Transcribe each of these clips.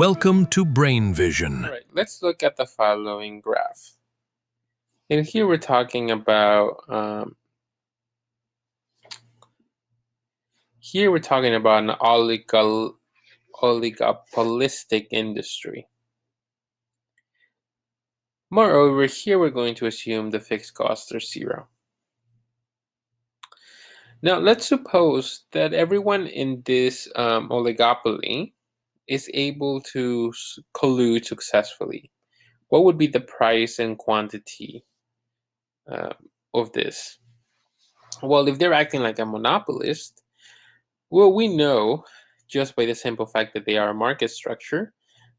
Welcome to Brain Vision. All right, let's look at the following graph. And here we're talking about an oligopolistic industry. Moreover, here we're going to assume the fixed costs are 0. Now, let's suppose that everyone in this oligopoly is able to collude successfully. What would be the price and quantity of this? Well, if they're acting like a monopolist, well, we know just by the simple fact that they are a market structure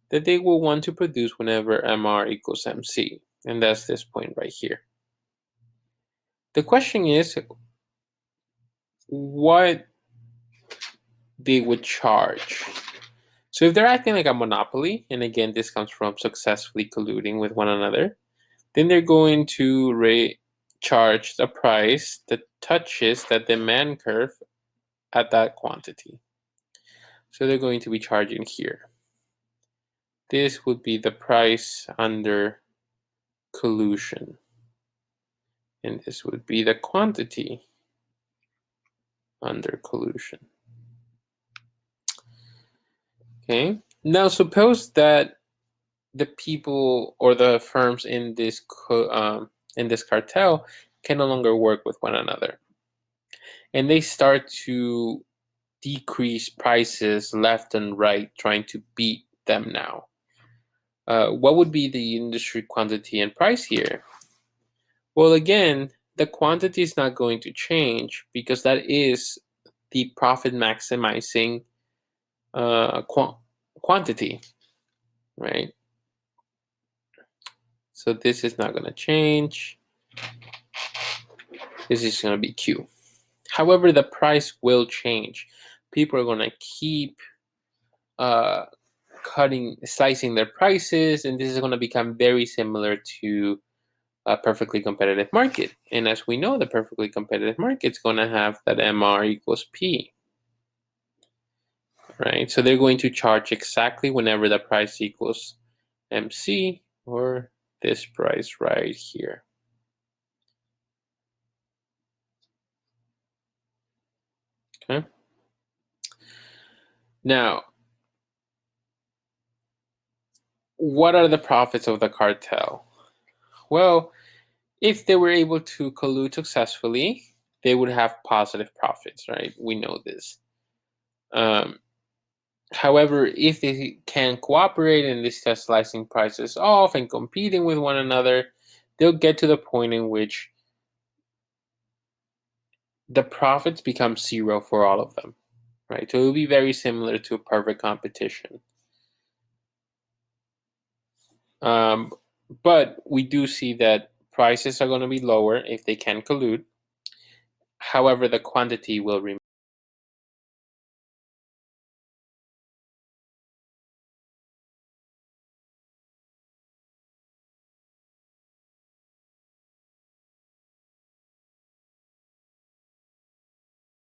that they will want to produce whenever MR equals MC. And that's this point right here. The question is what they would charge. So if they're acting like a monopoly, and again, this comes from successfully colluding with one another, then they're going to charge the price that touches the demand curve at that quantity. So they're going to be charging here. This would be the price under collusion. And this would be the quantity under collusion. Okay. Now suppose that the people or the firms in this cartel can no longer work with one another, and they start to decrease prices left and right, trying to beat them now. What would be the industry quantity and price here? Well, again, the quantity is not going to change because that is the profit maximizing quantity, right? So this is not going to change. This is going to be Q. However, the price will change. People are going to keep slicing their prices, and this is going to become very similar to a perfectly competitive market. And as we know, the perfectly competitive market is going to have that MR equals P. Right? So they're going to charge exactly whenever the price equals MC, or this price right here. Okay. Now, what are the profits of the cartel? Well, if they were able to collude successfully, they would have positive profits, right? We know this. However, if they can cooperate and they start slicing prices off and competing with one another, they'll get to the point in which the profits become 0 for all of them, right? So it will be very similar to a perfect competition. But we do see that prices are going to be lower if they can collude. However, the quantity will remain